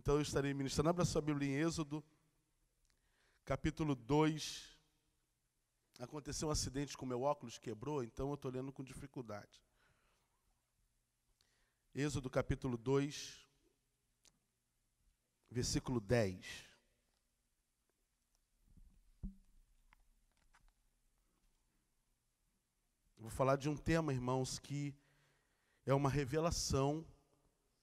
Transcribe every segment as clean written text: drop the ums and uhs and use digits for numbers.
Então eu estarei ministrando. Abra sua Bíblia em Êxodo, capítulo 2. Aconteceu um acidente com meu óculos, quebrou, então eu estou lendo com dificuldade. Êxodo, capítulo 2, versículo 10. Vou falar de um tema, irmãos, que é uma revelação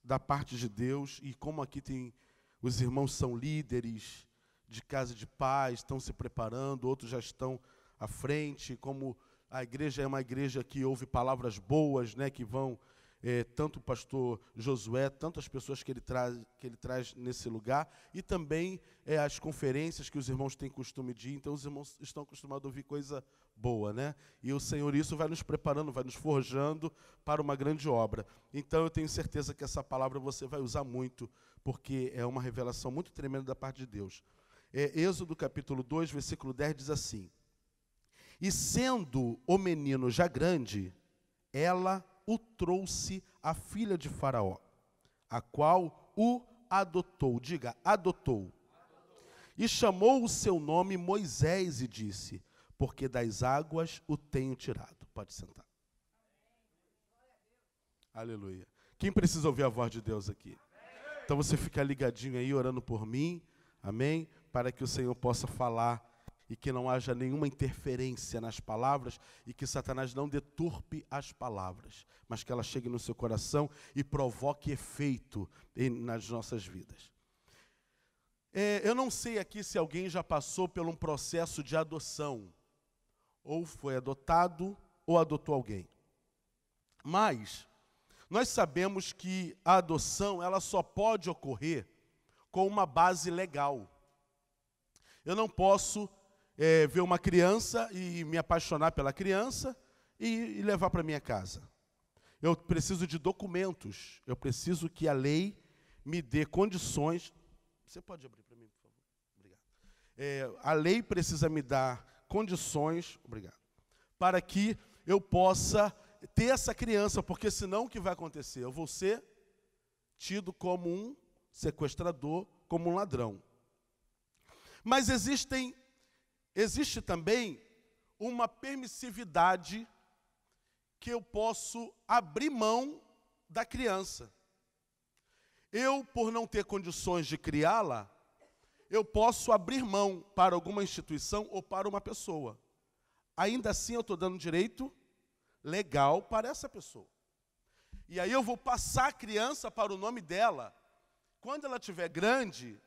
da parte de Deus, e como aqui tem, os irmãos são líderes de casa de paz, estão se preparando, outros já estão à frente, como a igreja é uma igreja que ouve palavras boas, né, que vão, tanto o pastor Josué, tantas pessoas que ele traz nesse lugar, e também as conferências que os irmãos têm costume de ir, então os irmãos estão acostumados a ouvir coisa boa, né? E o Senhor, isso vai nos preparando, vai nos forjando para uma grande obra. Então eu tenho certeza que essa palavra você vai usar muito, porque é uma revelação muito tremenda da parte de Deus. Êxodo capítulo 2, versículo 10 diz assim: E sendo o menino já grande, ela o trouxe à filha de Faraó, a qual o adotou. Diga, adotou. E chamou o seu nome Moisés e disse: Porque das águas o tenho tirado. Pode sentar. Aleluia. Quem precisa ouvir a voz de Deus aqui? Então você fica ligadinho aí, orando por mim, amém? Para que o Senhor possa falar e que não haja nenhuma interferência nas palavras e que Satanás não deturpe as palavras, mas que ela chegue no seu coração e provoque efeito nas nossas vidas. Eu não sei aqui se alguém já passou por um processo de adoção, ou foi adotado, ou adotou alguém. Mas nós sabemos que a adoção ela só pode ocorrer com uma base legal. Eu não posso ver uma criança e me apaixonar pela criança e levar para minha casa. Eu preciso de documentos, eu preciso que a lei me dê condições. Você pode abrir para mim, por favor? Obrigado. A lei precisa me dar condições, obrigado, para que eu possa ter essa criança, porque senão o que vai acontecer? Eu vou ser tido como um sequestrador, como um ladrão. Mas existe também uma permissividade que eu posso abrir mão da criança. Eu, por não ter condições de criá-la, eu posso abrir mão para alguma instituição ou para uma pessoa. Ainda assim, eu estou dando direito legal para essa pessoa. E aí eu vou passar a criança para o nome dela. Quando ela estiver grande,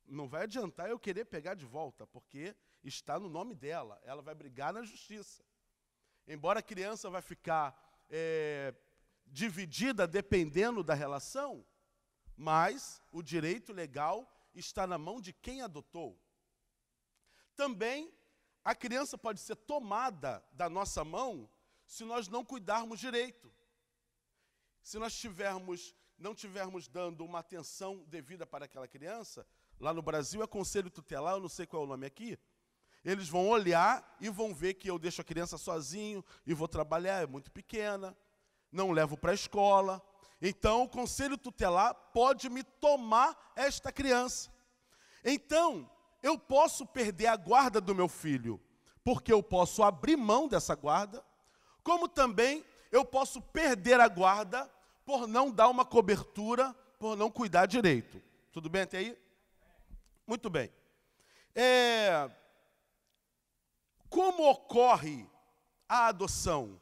não vai adiantar eu querer pegar de volta, porque está no nome dela. Ela vai brigar na justiça. Embora a criança vai ficar dividida dependendo da relação, mas o direito legal está na mão de quem adotou. Também a criança pode ser tomada da nossa mão se nós não cuidarmos direito. Se nós não tivermos dando uma atenção devida para aquela criança, lá no Brasil é conselho tutelar, eu não sei qual é o nome aqui, eles vão olhar e vão ver que eu deixo a criança sozinho e vou trabalhar, é muito pequena, não levo para a escola. Então, o conselho tutelar pode me tomar esta criança. Então, eu posso perder a guarda do meu filho, porque eu posso abrir mão dessa guarda, como também eu posso perder a guarda por não dar uma cobertura, por não cuidar direito. Tudo bem até aí? Muito bem. Como ocorre a adoção?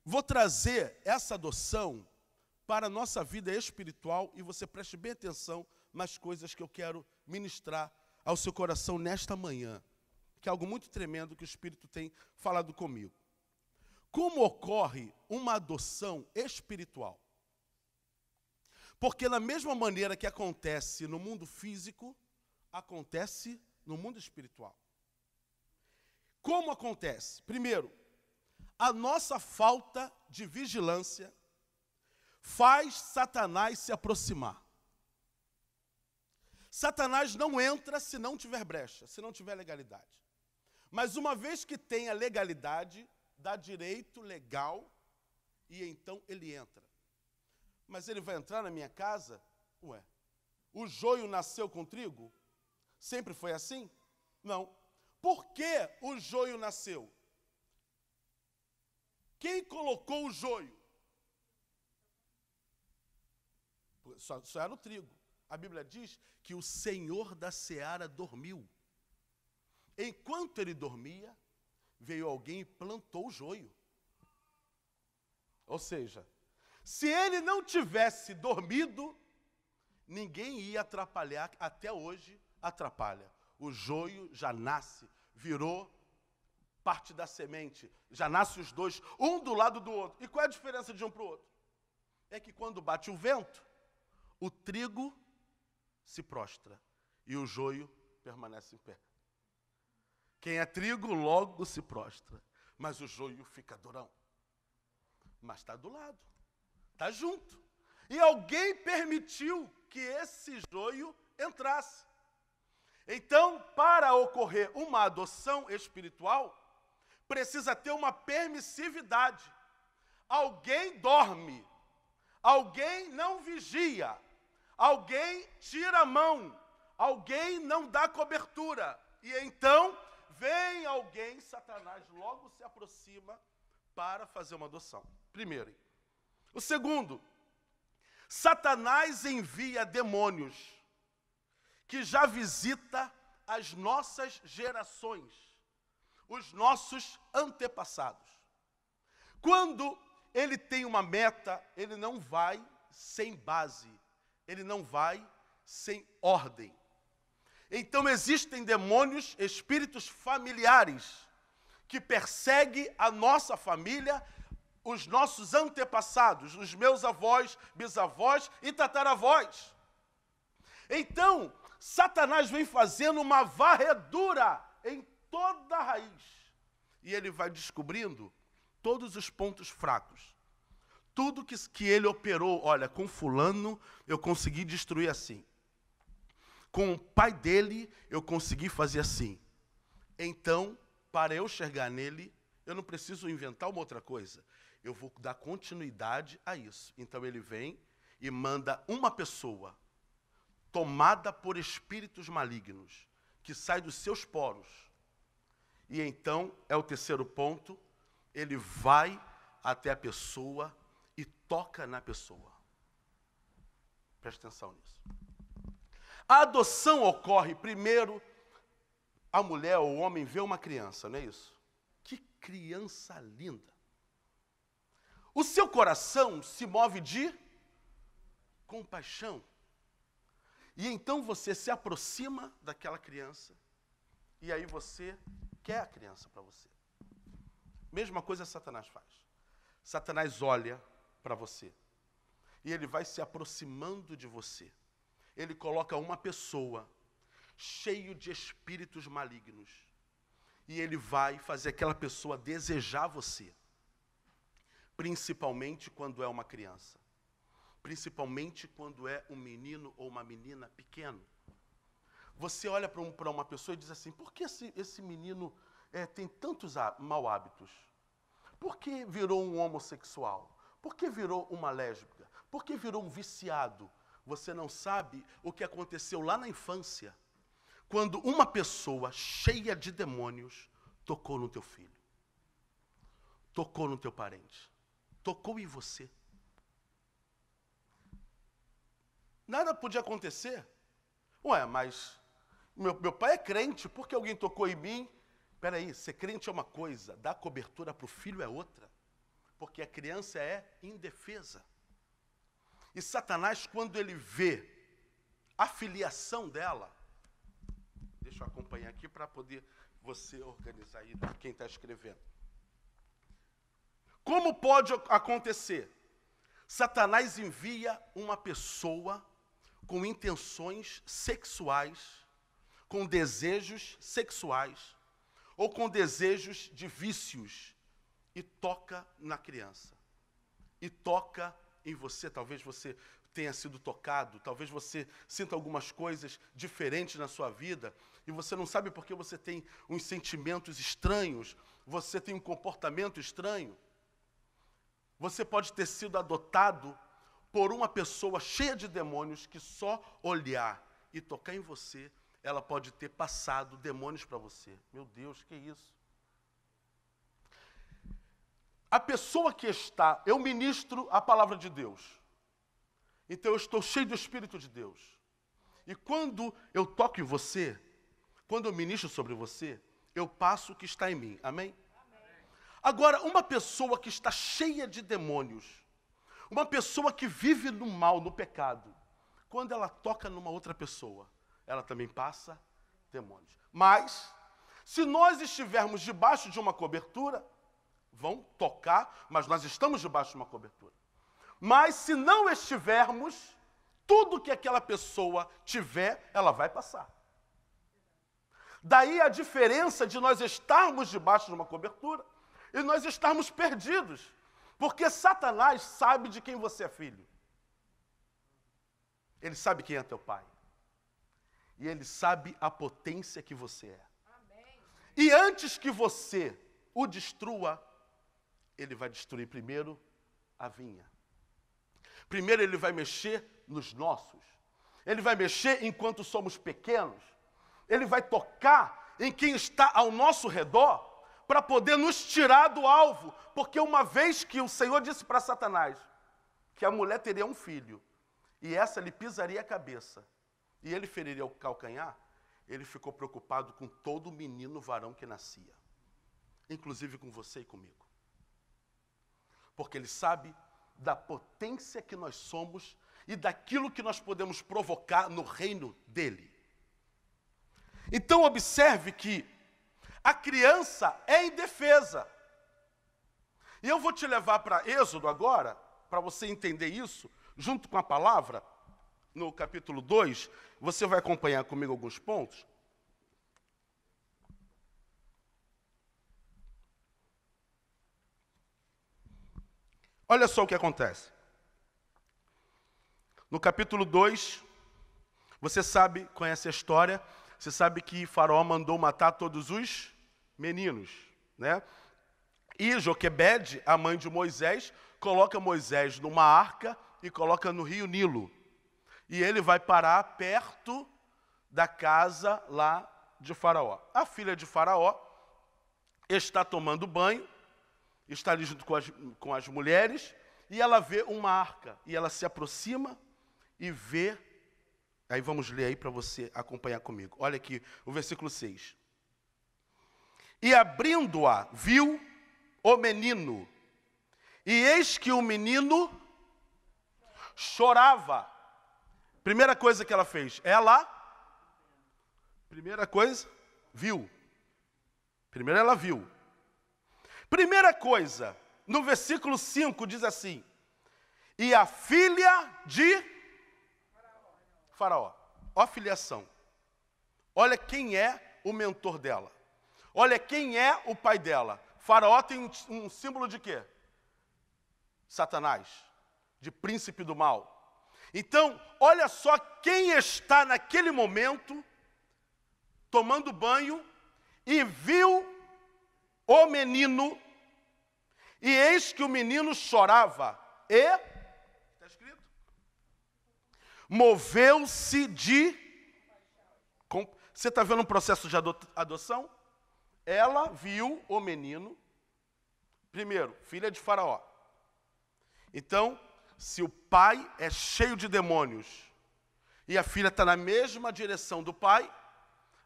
Vou trazer essa adoção para a nossa vida espiritual e você preste bem atenção nas coisas que eu quero ministrar ao seu coração nesta manhã, que é algo muito tremendo que o Espírito tem falado comigo. Como ocorre uma adoção espiritual? Porque da mesma maneira que acontece no mundo físico, acontece no mundo espiritual. Como acontece? Primeiro, a nossa falta de vigilância faz Satanás se aproximar. Satanás não entra se não tiver brecha, se não tiver legalidade. Mas uma vez que tem a legalidade, dá direito legal, e então ele entra. Mas ele vai entrar na minha casa? Ué, o joio nasceu com trigo? Sempre foi assim? Não. Por que o joio nasceu? Quem colocou o joio? Só era o trigo. A Bíblia diz que o Senhor da seara dormiu. Enquanto ele dormia, veio alguém e plantou o joio. Ou seja, se ele não tivesse dormido, ninguém ia atrapalhar, até hoje atrapalha. O joio já nasce, virou parte da semente, já nasce os dois, um do lado do outro. E qual é a diferença de um para o outro? É que quando bate o vento, o trigo se prostra e o joio permanece em pé. Quem é trigo logo se prostra, mas o joio fica durão. Mas está do lado, está junto. E alguém permitiu que esse joio entrasse. Então, para ocorrer uma adoção espiritual, precisa ter uma permissividade. Alguém dorme, alguém não vigia, alguém tira a mão, alguém não dá cobertura. E então, vem alguém, Satanás logo se aproxima para fazer uma adoção. Primeiro. O segundo, Satanás envia demônios que já visita as nossas gerações, os nossos antepassados. Quando ele tem uma meta, ele não vai sem base, ele não vai sem ordem. Então existem demônios, espíritos familiares, que perseguem a nossa família, os nossos antepassados, os meus avós, bisavós e tataravós. Então, Satanás vem fazendo uma varredura em toda a raiz. E ele vai descobrindo todos os pontos fracos. Tudo que ele operou, olha, com fulano eu consegui destruir assim. Com o pai dele eu consegui fazer assim. Então, para eu chegar nele, eu não preciso inventar uma outra coisa. Eu vou dar continuidade a isso. Então ele vem e manda uma pessoa tomada por espíritos malignos, que sai dos seus poros. E então, é o terceiro ponto, ele vai até a pessoa e toca na pessoa. Preste atenção nisso. A adoção ocorre primeiro, a mulher ou o homem vê uma criança, não é isso? Que criança linda. O seu coração se move de compaixão. E então você se aproxima daquela criança, e aí você quer a criança para você. Mesma coisa Satanás faz. Satanás olha para você, e ele vai se aproximando de você. Ele coloca uma pessoa cheio de espíritos malignos, e ele vai fazer aquela pessoa desejar você. Principalmente quando é uma criança. Principalmente quando é um menino ou uma menina pequeno. Você olha para uma pessoa e diz assim, por que esse menino tem tantos mau hábitos? Por que virou um homossexual? Por que virou uma lésbica? Por que virou um viciado? Você não sabe o que aconteceu lá na infância, quando uma pessoa cheia de demônios tocou no teu filho, tocou no teu parente, tocou em você. Nada podia acontecer. Ué, mas meu pai é crente, por que alguém tocou em mim? Espera aí, ser crente é uma coisa, dar cobertura para o filho é outra. Porque a criança é indefesa. E Satanás, quando ele vê a filiação dela, deixa eu acompanhar aqui para poder você organizar aí quem está escrevendo. Como pode acontecer? Satanás envia uma pessoa com intenções sexuais, com desejos sexuais, ou com desejos de vícios, e toca na criança. E toca em você, talvez você tenha sido tocado, talvez você sinta algumas coisas diferentes na sua vida, e você não sabe porque você tem uns sentimentos estranhos, você tem um comportamento estranho. Você pode ter sido adotado por uma pessoa cheia de demônios que só olhar e tocar em você, ela pode ter passado demônios para você. Meu Deus, que isso? A pessoa que está, eu ministro a palavra de Deus. Então eu estou cheio do Espírito de Deus. E quando eu toco em você, quando eu ministro sobre você, eu passo o que está em mim. Amém? Agora, uma pessoa que está cheia de demônios, uma pessoa que vive no mal, no pecado, quando ela toca numa outra pessoa, ela também passa demônios. Mas, se nós estivermos debaixo de uma cobertura, vão tocar, mas nós estamos debaixo de uma cobertura. Mas, se não estivermos, tudo que aquela pessoa tiver, ela vai passar. Daí a diferença de nós estarmos debaixo de uma cobertura e nós estarmos perdidos. Porque Satanás sabe de quem você é filho. Ele sabe quem é teu pai. E ele sabe a potência que você é. Amém. E antes que você o destrua, ele vai destruir primeiro a vinha. Primeiro ele vai mexer nos nossos. Ele vai mexer enquanto somos pequenos. Ele vai tocar em quem está ao nosso redor para poder nos tirar do alvo. Porque uma vez que o Senhor disse para Satanás que a mulher teria um filho, e essa lhe pisaria a cabeça, e ele feriria o calcanhar, ele ficou preocupado com todo menino varão que nascia. Inclusive com você e comigo. Porque ele sabe da potência que nós somos e daquilo que nós podemos provocar no reino dele. Então observe que a criança é indefesa. E eu vou te levar para Êxodo agora, para você entender isso, junto com a palavra, no capítulo 2, você vai acompanhar comigo alguns pontos. Olha só o que acontece. No capítulo 2, você sabe, conhece a história, você sabe que Faraó mandou matar todos os meninos, né? E Joquebede, a mãe de Moisés, coloca Moisés numa arca e coloca no rio Nilo. E ele vai parar perto da casa lá de Faraó. A filha de Faraó está tomando banho, está ali junto com as mulheres, e ela vê uma arca, e ela se aproxima e vê, aí vamos ler aí para você acompanhar comigo. Olha aqui o versículo 6. E abrindo-a, viu o menino, e eis que o menino chorava. Primeira coisa que ela fez, primeira coisa, viu. Primeiro ela viu. Primeira coisa, no versículo 5 diz assim, e a filha de Faraó. Ó a filiação. Olha quem é o mentor dela. Olha quem é o pai dela. Faraó tem um símbolo de quê? Satanás, de príncipe do mal. Então, olha só quem está naquele momento tomando banho e viu o menino, e eis que o menino chorava, e, está escrito, moveu-se de, você está vendo um processo de adoção? Ela viu o menino, primeiro, filha de Faraó. Então, se o pai é cheio de demônios, e a filha está na mesma direção do pai,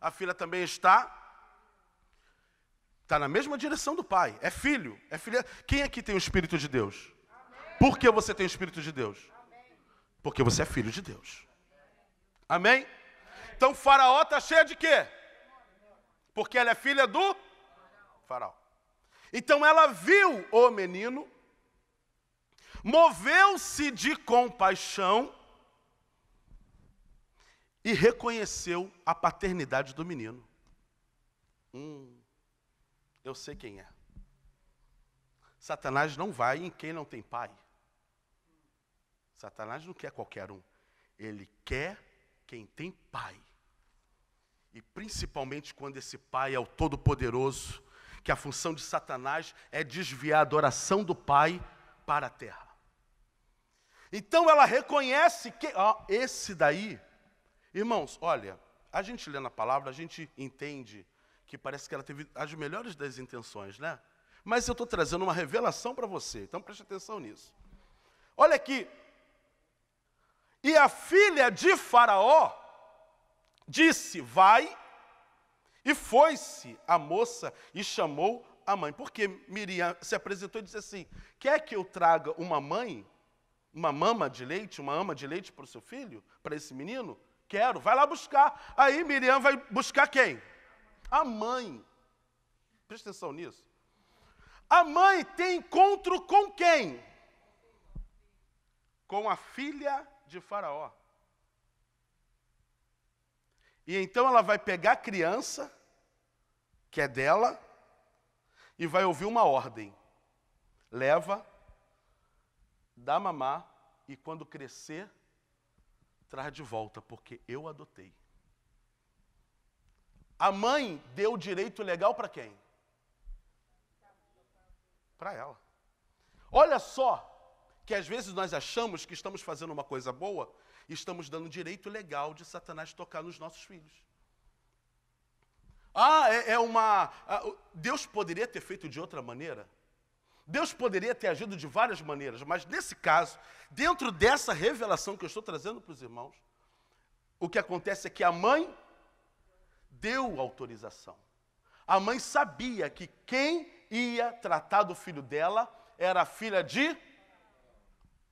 a filha também está na mesma direção do pai. É filho, é filha. Quem aqui tem o Espírito de Deus? Amém. Por que você tem o Espírito de Deus? Amém. Porque você é filho de Deus. Amém? Amém. Então Faraó está cheia de quê? Porque ela é filha do Faraó. Então ela viu o menino, moveu-se de compaixão e reconheceu a paternidade do menino. Eu sei quem é. Satanás não vai em quem não tem pai. Satanás não quer qualquer um. Ele quer quem tem pai. E principalmente quando esse pai é o Todo-Poderoso, que a função de Satanás é desviar a adoração do pai para a terra. Então ela reconhece que, esse daí, irmãos, olha, a gente lê na palavra, a gente entende que parece que ela teve as melhores das intenções, né? Mas eu estou trazendo uma revelação para você, então preste atenção nisso. Olha aqui. E a filha de Faraó disse, vai, e foi-se a moça e chamou a mãe. Porque Miriam se apresentou e disse assim, quer que eu traga uma mãe, uma mama de leite, uma ama de leite para o seu filho, para esse menino? Quero, vai lá buscar. Aí Miriam vai buscar quem? A mãe. Presta atenção nisso. A mãe tem encontro com quem? Com a filha de Faraó. E então ela vai pegar a criança, que é dela, e vai ouvir uma ordem. Leva, dá mamar, e quando crescer, traz de volta, porque eu adotei. A mãe deu o direito legal para quem? Para ela. Olha só, que às vezes nós achamos que estamos fazendo uma coisa boa e estamos dando direito legal de Satanás tocar nos nossos filhos. Deus poderia ter feito de outra maneira? Deus poderia ter agido de várias maneiras, mas nesse caso, dentro dessa revelação que eu estou trazendo para os irmãos, o que acontece é que a mãe deu autorização. A mãe sabia que quem ia tratar do filho dela era a filha de...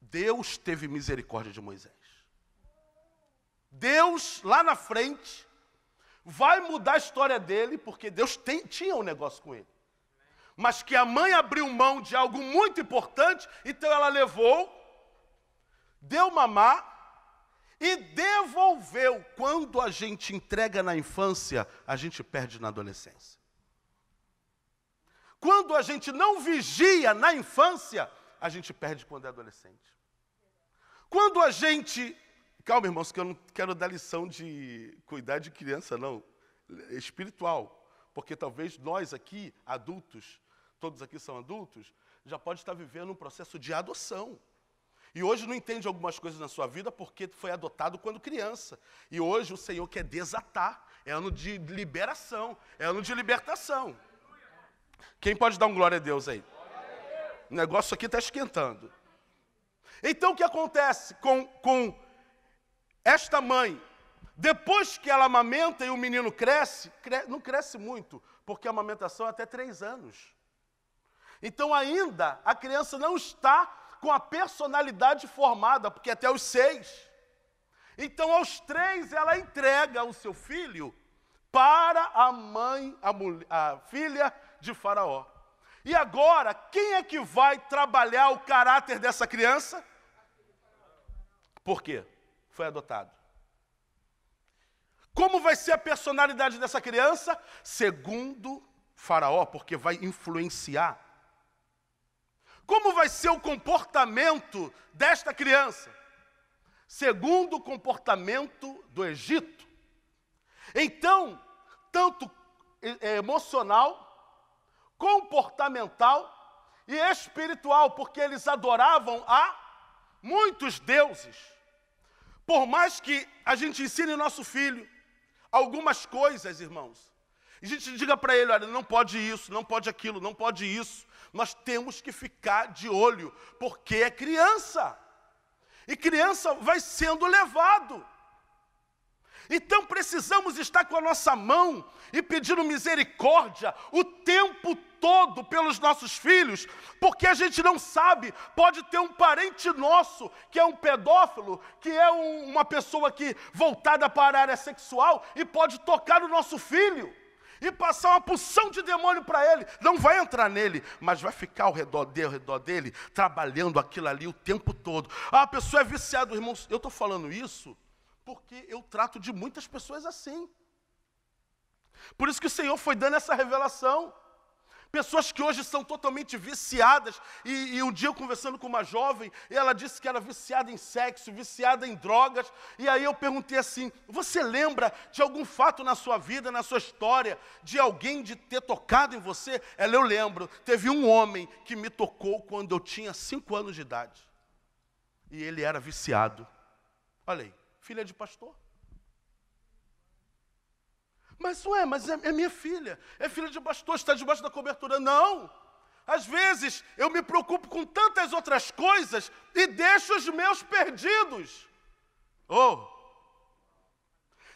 Deus teve misericórdia de Moisés. Deus, lá na frente, vai mudar a história dele, porque Deus tinha um negócio com ele. Mas que a mãe abriu mão de algo muito importante, então ela levou, deu mamar e devolveu. Quando a gente entrega na infância, a gente perde na adolescência. Quando a gente não vigia na infância, a gente perde quando é adolescente. Quando a gente... Calma, irmãos, que eu não quero dar lição de cuidar de criança, não. Espiritual. Porque talvez nós aqui, adultos, todos aqui são adultos, já pode estar vivendo um processo de adoção. E hoje não entende algumas coisas na sua vida porque foi adotado quando criança. E hoje o Senhor quer desatar. É ano de liberação, é ano de libertação. Quem pode dar um glória a Deus aí? O negócio aqui está esquentando. Então o que acontece com esta mãe? Depois que ela amamenta e o menino cresce, não cresce muito, porque a amamentação é até 3 anos. Então ainda a criança não está com a personalidade formada, porque até os 6. Então aos 3 ela entrega o seu filho para a mãe, a filha de Faraó. E agora, quem é que vai trabalhar o caráter dessa criança? Por quê? Foi adotado. Como vai ser a personalidade dessa criança? Segundo Faraó, porque vai influenciar. Como vai ser o comportamento desta criança? Segundo o comportamento do Egito. Então, tanto emocional, comportamental e espiritual, porque eles adoravam a muitos deuses. Por mais que a gente ensine nosso filho algumas coisas, irmãos, e a gente diga para ele, olha, não pode isso, não pode aquilo, não pode isso, nós temos que ficar de olho, porque é criança. E criança vai sendo levado. Então precisamos estar com a nossa mão e pedindo misericórdia o tempo todo pelos nossos filhos, porque a gente não sabe, pode ter um parente nosso que é um pedófilo, que é uma pessoa que voltada para a área sexual e pode tocar no nosso filho e passar uma porção de demônio para ele. Não vai entrar nele, mas vai ficar ao redor dele, trabalhando aquilo ali o tempo todo. A pessoa é viciada, irmãos. Eu estou falando isso porque eu trato de muitas pessoas assim. Por isso que o Senhor foi dando essa revelação. Pessoas que hoje são totalmente viciadas. E um dia eu conversando com uma jovem, ela disse que era viciada em sexo, viciada em drogas. E aí eu perguntei assim, você lembra de algum fato na sua vida, na sua história, de alguém de ter tocado em você? Ela, eu lembro, teve um homem que me tocou quando eu tinha 5 anos de idade. E ele era viciado. Olha aí, filha de pastor. Mas é minha filha, é filha de pastor, está debaixo da cobertura. Não! Às vezes eu me preocupo com tantas outras coisas e deixo os meus perdidos. Oh!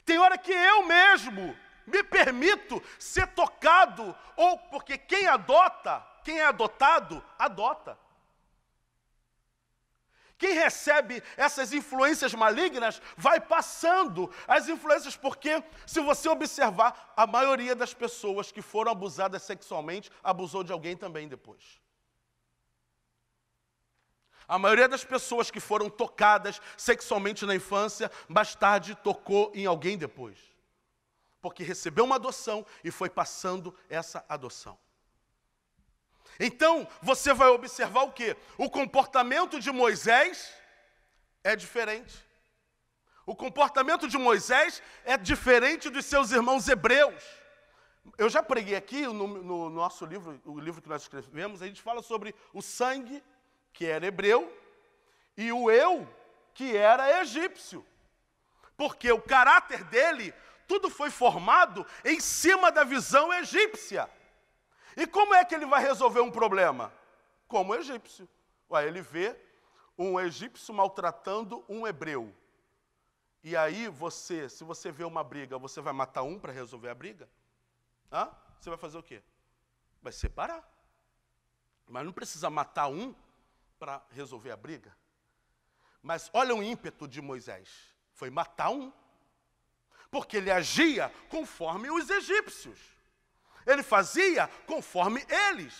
Tem hora que eu mesmo me permito ser tocado, ou porque quem é adotado, adota. Quem recebe essas influências malignas vai passando as influências, porque se você observar, a maioria das pessoas que foram abusadas sexualmente, abusou de alguém também depois. A maioria das pessoas que foram tocadas sexualmente na infância, mais tarde tocou em alguém depois. Porque recebeu uma adoção e foi passando essa adoção. Então, você vai observar o quê? O comportamento de Moisés é diferente. O comportamento de Moisés é diferente dos seus irmãos hebreus. Eu já preguei aqui no nosso livro, o livro que nós escrevemos, a gente fala sobre o sangue, que era hebreu, e o eu, que era egípcio. Porque o caráter dele, tudo foi formado em cima da visão egípcia. E como é que ele vai resolver um problema? Como egípcio. Ele vê um egípcio maltratando um hebreu. E aí se você vê uma briga, você vai matar um para resolver a briga? Você vai fazer o quê? Vai separar. Mas não precisa matar um para resolver a briga. Mas olha o ímpeto de Moisés. Foi matar um. Porque ele agia conforme os egípcios. Ele fazia conforme eles.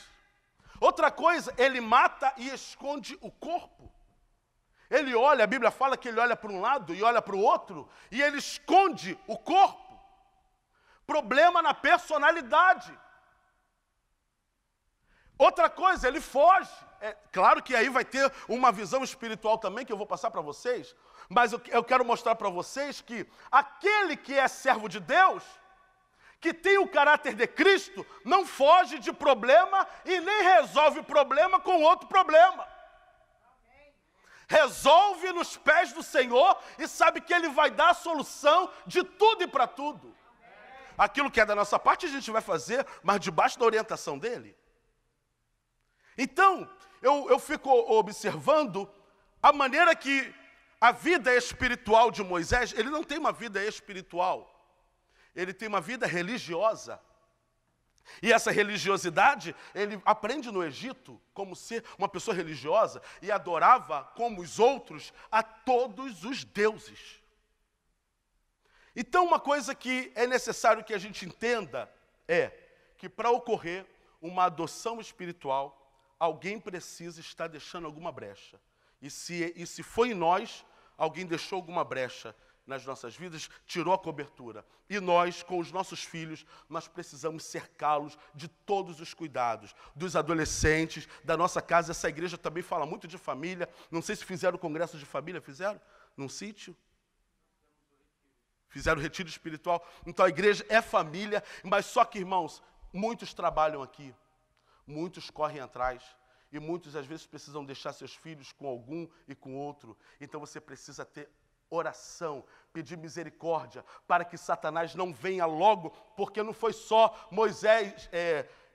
Outra coisa, ele mata e esconde o corpo. Ele olha, a Bíblia fala que ele olha para um lado e olha para o outro, e ele esconde o corpo. Problema na personalidade. Outra coisa, ele foge. Claro que aí vai ter uma visão espiritual também, que eu vou passar para vocês, mas eu quero mostrar para vocês que aquele que é servo de Deus, que tem o caráter de Cristo, não foge de problema e nem resolve problema com outro problema. Resolve nos pés do Senhor e sabe que Ele vai dar a solução de tudo e para tudo. Aquilo que é da nossa parte a gente vai fazer, mas debaixo da orientação dEle. Então, eu fico observando a maneira que a vida espiritual de Moisés, ele não tem uma vida espiritual. Ele tem uma vida religiosa. E essa religiosidade, ele aprende no Egito como ser uma pessoa religiosa e adorava, como os outros, a todos os deuses. Então, uma coisa que é necessário que a gente entenda é que para ocorrer uma adoção espiritual, alguém precisa estar deixando alguma brecha. E se foi em nós, alguém deixou alguma brecha nas nossas vidas, tirou a cobertura. E nós, com os nossos filhos, nós precisamos cercá-los de todos os cuidados, dos adolescentes, da nossa casa. Essa igreja também fala muito de família. Não sei se fizeram o congresso de família, fizeram? Num sítio? Fizeram o retiro espiritual. Então a igreja é família, mas só que, irmãos, muitos trabalham aqui, muitos correm atrás. E muitos, às vezes, precisam deixar seus filhos com algum e com outro. Então você precisa ter oração, pedir misericórdia, para que Satanás não venha logo, porque não foi só Moisés,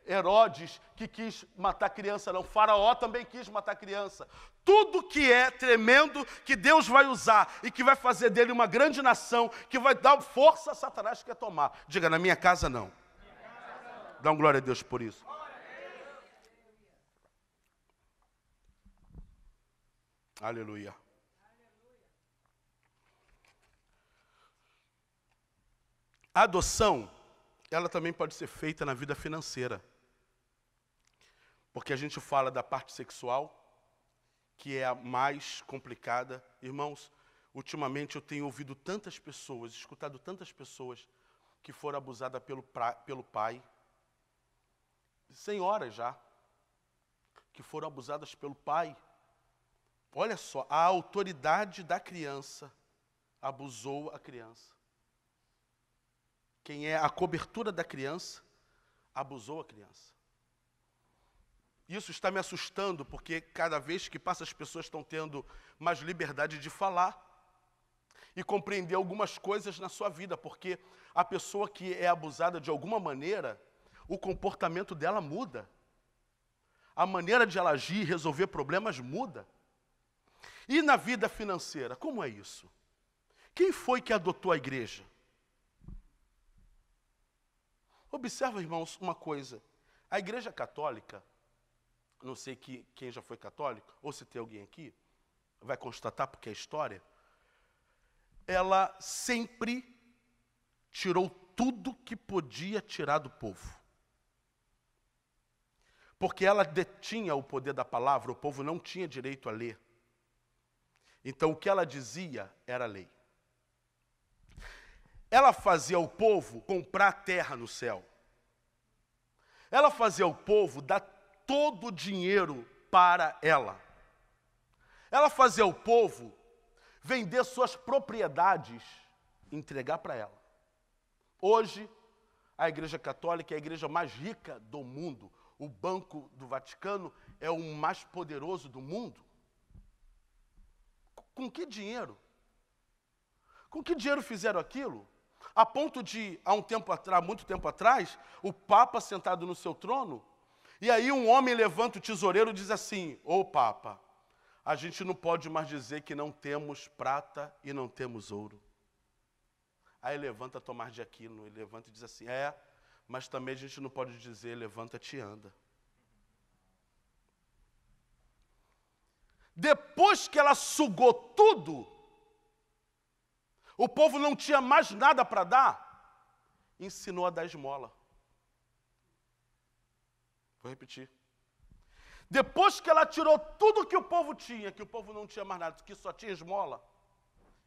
Herodes, que quis matar criança, não. Faraó também quis matar criança. Tudo que é tremendo, que Deus vai usar e que vai fazer dele uma grande nação, que vai dar força a Satanás que quer tomar. Diga, na minha casa não. Dá um glória a Deus por isso. Aleluia. A adoção, ela também pode ser feita na vida financeira. Porque a gente fala da parte sexual, que é a mais complicada. Irmãos, ultimamente eu tenho ouvido tantas pessoas, escutado tantas pessoas que foram abusadas pelo pai. Senhoras já, que foram abusadas pelo pai. Olha só, a autoridade da criança abusou a criança. Quem é a cobertura da criança, abusou a criança. Isso está me assustando, porque cada vez que passa as pessoas estão tendo mais liberdade de falar e compreender algumas coisas na sua vida, porque a pessoa que é abusada de alguma maneira, o comportamento dela muda. A maneira de ela agir e resolver problemas muda. E na vida financeira, como é isso? Quem foi que adotou a igreja? Observa, irmãos, uma coisa. A igreja católica, não sei quem já foi católico, ou se tem alguém aqui, vai constatar porque é história, ela sempre tirou tudo que podia tirar do povo. Porque ela detinha o poder da palavra, o povo não tinha direito a ler. Então o que ela dizia era lei. Ela fazia o povo comprar terra no céu. Ela fazia o povo dar todo o dinheiro para ela. Ela fazia o povo vender suas propriedades e entregar para ela. Hoje, a Igreja Católica é a igreja mais rica do mundo. O Banco do Vaticano é o mais poderoso do mundo. Com que dinheiro? Com que dinheiro fizeram aquilo? A ponto de, há muito tempo atrás, o Papa sentado no seu trono, e aí um homem levanta o tesoureiro e diz assim: ô Papa, a gente não pode mais dizer que não temos prata e não temos ouro. Aí levanta Tomás de Aquino, ele levanta e diz assim: mas também a gente não pode dizer levanta-te e anda. Depois que ela sugou tudo, o povo não tinha mais nada para dar, ensinou a dar esmola. Vou repetir. Depois que ela tirou tudo que o povo tinha, que o povo não tinha mais nada, que só tinha esmola,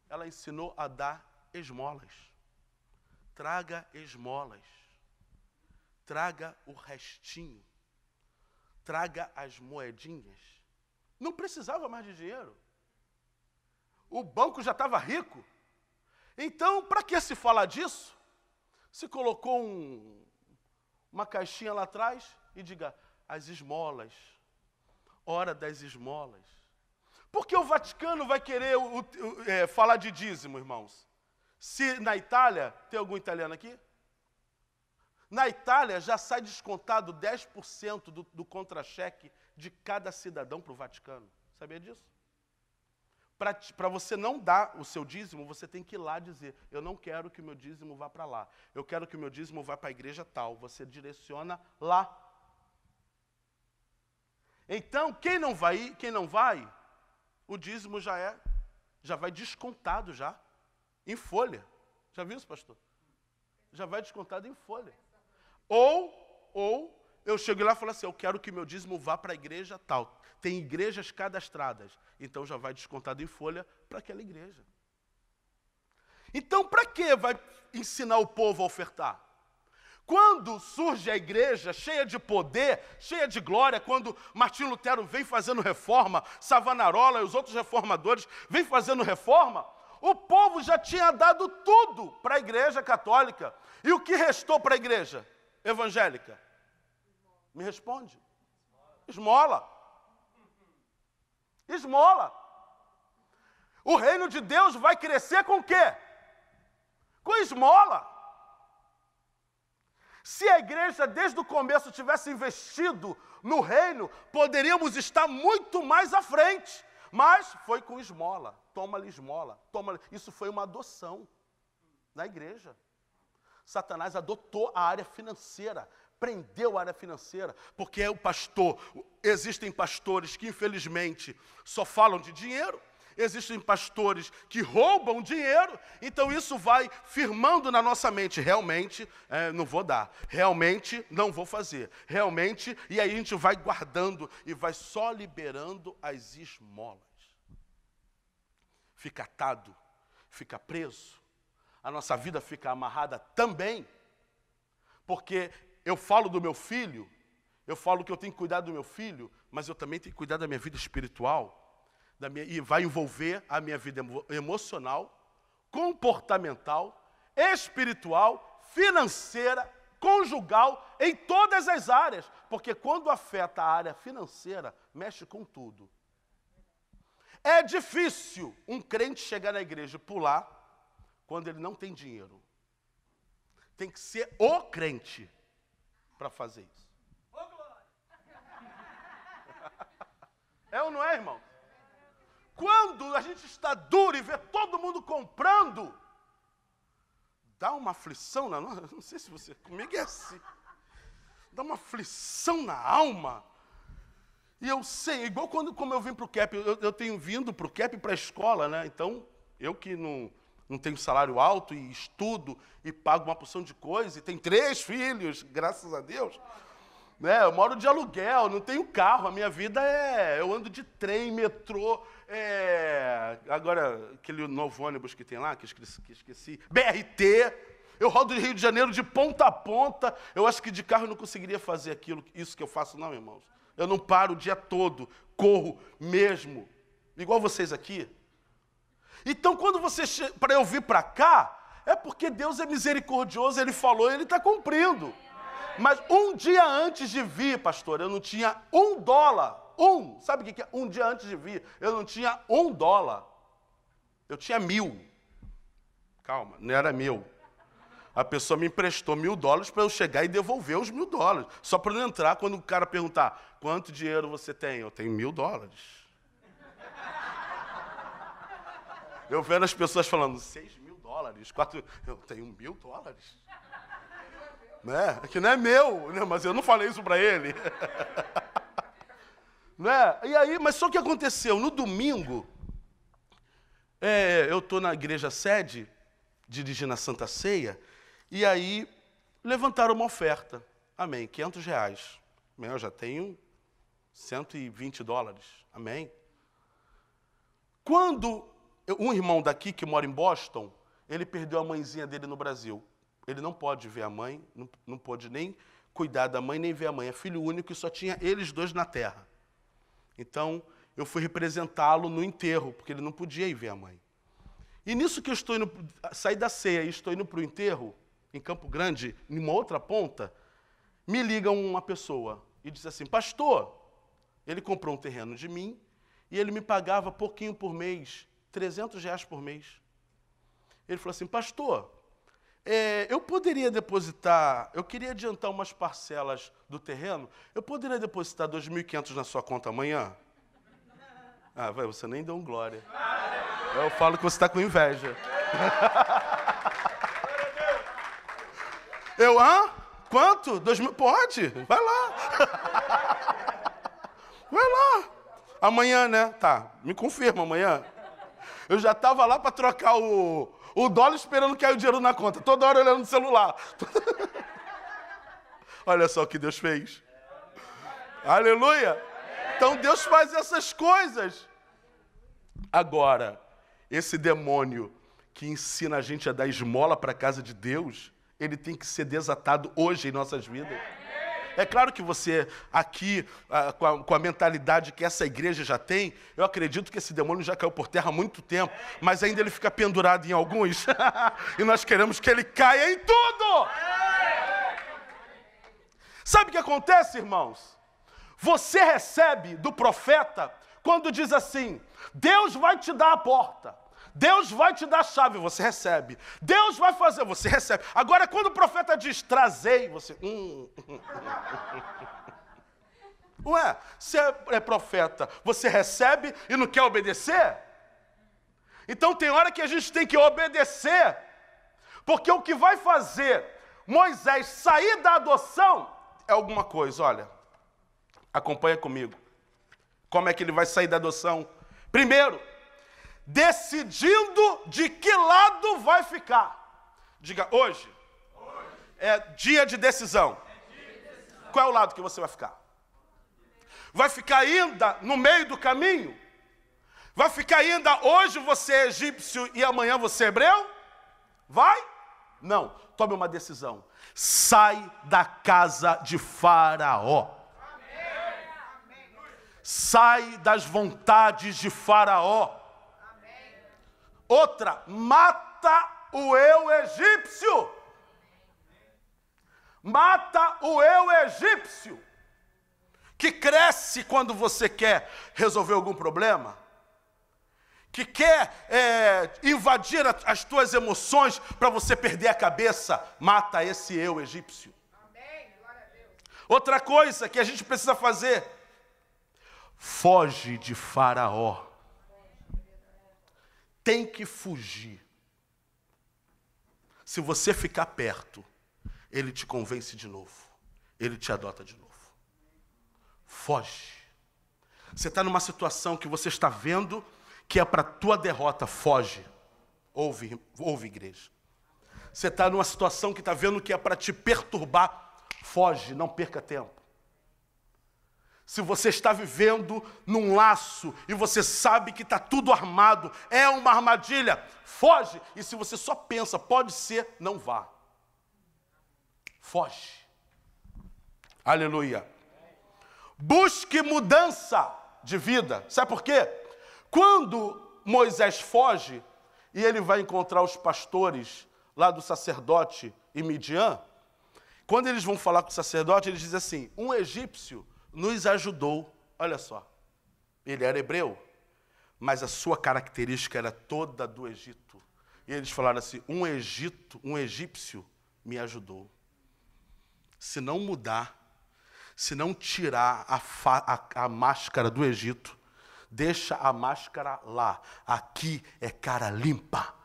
ela ensinou a dar esmolas. Traga esmolas. Traga o restinho. Traga as moedinhas. Não precisava mais de dinheiro. O banco já estava rico. Então, para que se falar disso? Se colocou uma caixinha lá atrás e diga, as esmolas, hora das esmolas. Por que o Vaticano vai querer falar de dízimo, irmãos? Se na Itália, tem algum italiano aqui? Na Itália já sai descontado 10% do contra-cheque de cada cidadão para o Vaticano. Sabia disso? Para você não dar o seu dízimo, você tem que ir lá dizer, eu não quero que o meu dízimo vá para lá. Eu quero que o meu dízimo vá para a igreja tal. Você direciona lá. Então, quem não vai, o dízimo já vai descontado já, em folha. Já viu isso, pastor? Já vai descontado em folha. Ou eu chego lá e falo assim, eu quero que meu dízimo vá para a igreja tal. Tem igrejas cadastradas, então já vai descontado em folha para aquela igreja. Então, para que vai ensinar o povo a ofertar? Quando surge a igreja cheia de poder, cheia de glória, quando Martinho Lutero vem fazendo reforma, Savonarola e os outros reformadores vêm fazendo reforma, o povo já tinha dado tudo para a igreja católica. E o que restou para a igreja evangélica? Me responde. Esmola. Esmola. O reino de Deus vai crescer com o quê? Com esmola. Se a igreja desde o começo tivesse investido no reino, poderíamos estar muito mais à frente. Mas foi com esmola. Toma-lhe esmola. Isso foi uma adoção na igreja. Satanás adotou a área financeira, prendeu a área financeira, porque é o pastor. Existem pastores que, infelizmente, só falam de dinheiro. Existem pastores que roubam dinheiro, então isso vai firmando na nossa mente, realmente não vou dar, realmente não vou fazer, realmente, e aí a gente vai guardando e vai só liberando as esmolas. Fica atado, fica preso, a nossa vida fica amarrada também, porque eu falo do meu filho, eu falo que eu tenho que cuidar do meu filho, mas eu também tenho que cuidar da minha vida espiritual, e vai envolver a minha vida emocional, comportamental, espiritual, financeira conjugal, em todas as áreas. Porque quando afeta a área financeira, mexe com tudo. É difícil um crente chegar na igreja e pular quando ele não tem dinheiro. Tem que ser o crente para fazer isso. É ou não é, irmão? Quando a gente está duro e vê todo mundo comprando, dá uma aflição na nossa... Não sei se você... Comigo é assim. Dá uma aflição na alma. E eu sei, igual como eu vim para o CAP, eu tenho vindo para o CAP e para a escola, né? Então, eu que não tenho salário alto e estudo e pago uma porção de coisa, e tenho 3 filhos, graças a Deus, né? Eu moro de aluguel, não tenho carro, a minha vida eu ando de trem, metrô, agora aquele novo ônibus que tem lá, que esqueci, BRT, eu rodo de Rio de Janeiro de ponta a ponta, eu acho que de carro eu não conseguiria fazer isso que eu faço não, irmãos. Eu não paro o dia todo, corro mesmo, igual vocês aqui. Então, quando para eu vir para cá, é porque Deus é misericordioso, Ele falou e Ele está cumprindo. Mas um dia antes de vir, pastor, eu não tinha $1. Sabe o que é? Um dia antes de vir, eu não tinha $1. Eu tinha 1.000. Calma, não era meu. A pessoa me emprestou $1.000 para eu chegar e devolver os $1.000. Só para não entrar quando o cara perguntar, quanto dinheiro você tem? Eu tenho $1.000. Eu vendo as pessoas falando, $6.000, 4... Eu tenho $1.000. Né? Que não é meu, né? Mas eu não falei isso para ele. Né? E aí, mas só o que aconteceu? No domingo, eu estou na igreja sede, dirigindo a Santa Ceia, e aí levantaram uma oferta. Amém, R$500. Amém, eu já tenho $120. Amém. Quando um irmão daqui, que mora em Boston, ele perdeu a mãezinha dele no Brasil. Ele não pode ver a mãe, não pôde nem cuidar da mãe, nem ver a mãe. É filho único e só tinha eles 2 na terra. Então, eu fui representá-lo no enterro, porque ele não podia ir ver a mãe. E nisso que eu estou indo, saí da ceia e estou indo para o enterro, em Campo Grande, em uma outra ponta, me liga uma pessoa e diz assim, pastor, ele comprou um terreno de mim e ele me pagava pouquinho por mês, R$300 por mês. Ele falou assim, pastor, eu poderia depositar, eu queria adiantar umas parcelas do terreno, eu poderia depositar 2.500 na sua conta amanhã? Ah, você nem deu um glória. Eu falo que você está com inveja. Quanto? 2.000? Pode, vai lá. Vai lá. Amanhã, né? Tá, me confirma amanhã. Eu já estava lá para trocar o dólar esperando cair o dinheiro na conta. Toda hora olhando no celular. Olha só o que Deus fez. Aleluia. Então Deus faz essas coisas. Agora, esse demônio que ensina a gente a dar esmola para a casa de Deus, ele tem que ser desatado hoje em nossas vidas. É claro que você aqui, com a mentalidade que essa igreja já tem, eu acredito que esse demônio já caiu por terra há muito tempo, mas ainda ele fica pendurado em alguns, e nós queremos que ele caia em tudo. Sabe o que acontece, irmãos? Você recebe do profeta quando diz assim, Deus vai te dar a porta. Deus vai te dar a chave, você recebe. Deus vai fazer, você recebe. Agora, quando o profeta diz, trazei, você... Ué, se é profeta, você recebe e não quer obedecer? Então, tem hora que a gente tem que obedecer. Porque o que vai fazer Moisés sair da adoção é alguma coisa, olha. Acompanha comigo. Como é que ele vai sair da adoção? Primeiro, decidindo de que lado vai ficar. Diga, hoje é dia de decisão. Qual é o lado que você vai ficar? Vai ficar ainda no meio do caminho? Vai ficar ainda hoje você é egípcio e amanhã você é hebreu? Vai? Não, tome uma decisão. Sai da casa de Faraó. Sai das vontades de Faraó. Outra, mata o eu egípcio. Mata o eu egípcio, que cresce quando você quer resolver algum problema, que quer invadir as tuas emoções para você perder a cabeça. Mata esse eu egípcio. Amém. Glória a Deus. Outra coisa que a gente precisa fazer: foge de Faraó. Tem que fugir. Se você ficar perto, ele te convence de novo, ele te adota de novo. Foge. Você está numa situação que você está vendo que é para a tua derrota, foge. Ouve, igreja. Você está numa situação que está vendo que é para te perturbar, foge, não perca tempo. Se você está vivendo num laço e você sabe que está tudo armado, é uma armadilha, foge. E se você só pensa, pode ser, não vá. Foge. Aleluia. Busque mudança de vida. Sabe por quê? Quando Moisés foge e ele vai encontrar os pastores lá do sacerdote em Midian, quando eles vão falar com o sacerdote, eles dizem assim: um egípcio nos ajudou. Olha só, ele era hebreu, mas a sua característica era toda do Egito. E eles falaram assim: um egípcio me ajudou. Se não mudar, se não tirar a máscara do Egito, deixa a máscara lá. Aqui é cara limpa.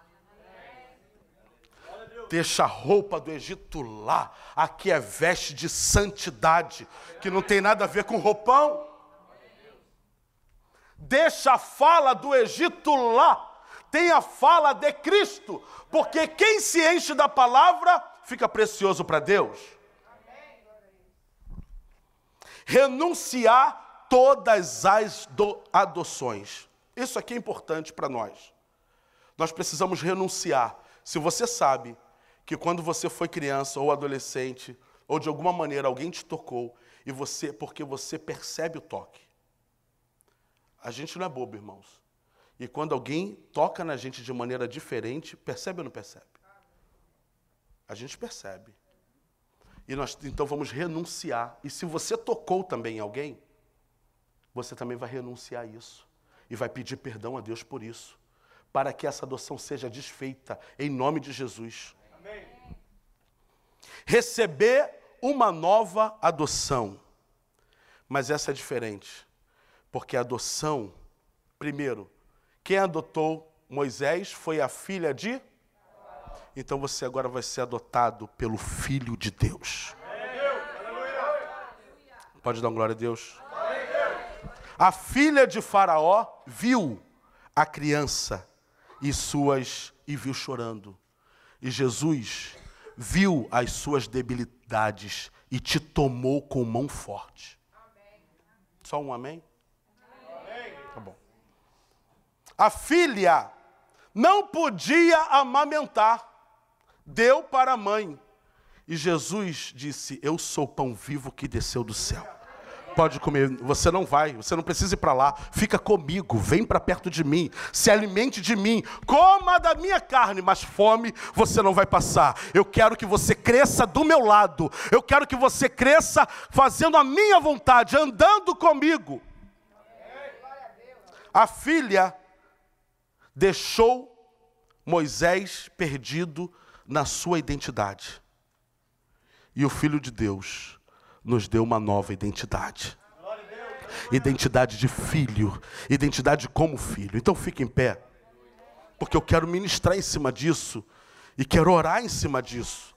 Deixa a roupa do Egito lá. Aqui é veste de santidade, que não tem nada a ver com roupão. Deixa a fala do Egito lá. Tem a fala de Cristo. Porque quem se enche da palavra fica precioso para Deus. Renunciar todas as adoções. Isso aqui é importante para nós. Nós precisamos renunciar. Se você sabe que quando você foi criança ou adolescente, ou de alguma maneira alguém te tocou, porque você percebe o toque. A gente não é bobo, irmãos. E quando alguém toca na gente de maneira diferente, percebe ou não percebe? A gente percebe. E nós então vamos renunciar. E se você tocou também em alguém, você também vai renunciar a isso. E vai pedir perdão a Deus por isso. Para que essa adoção seja desfeita, em nome de Jesus. Amém. Receber uma nova adoção. Mas essa é diferente. Porque a adoção, primeiro, quem adotou Moisés foi a filha de... Então você agora vai ser adotado pelo Filho de Deus. Pode dar uma glória a Deus? A filha de Faraó viu a criança e viu chorando. E Jesus viu as suas debilidades e te tomou com mão forte. Só um amém? Tá bom. A filha não podia amamentar. Deu para a mãe. E Jesus disse: eu sou o pão vivo que desceu do céu. Pode comer, você não precisa ir para lá. Fica comigo, vem para perto de mim, se alimente de mim, coma da minha carne, mas fome você não vai passar. Eu quero que você cresça do meu lado. Eu quero que você cresça fazendo a minha vontade, andando comigo. A filha deixou Moisés perdido na sua identidade. E o Filho de Deus nos deu uma nova identidade. Identidade de filho, identidade como filho. Então fique em pé, porque eu quero ministrar em cima disso e quero orar em cima disso.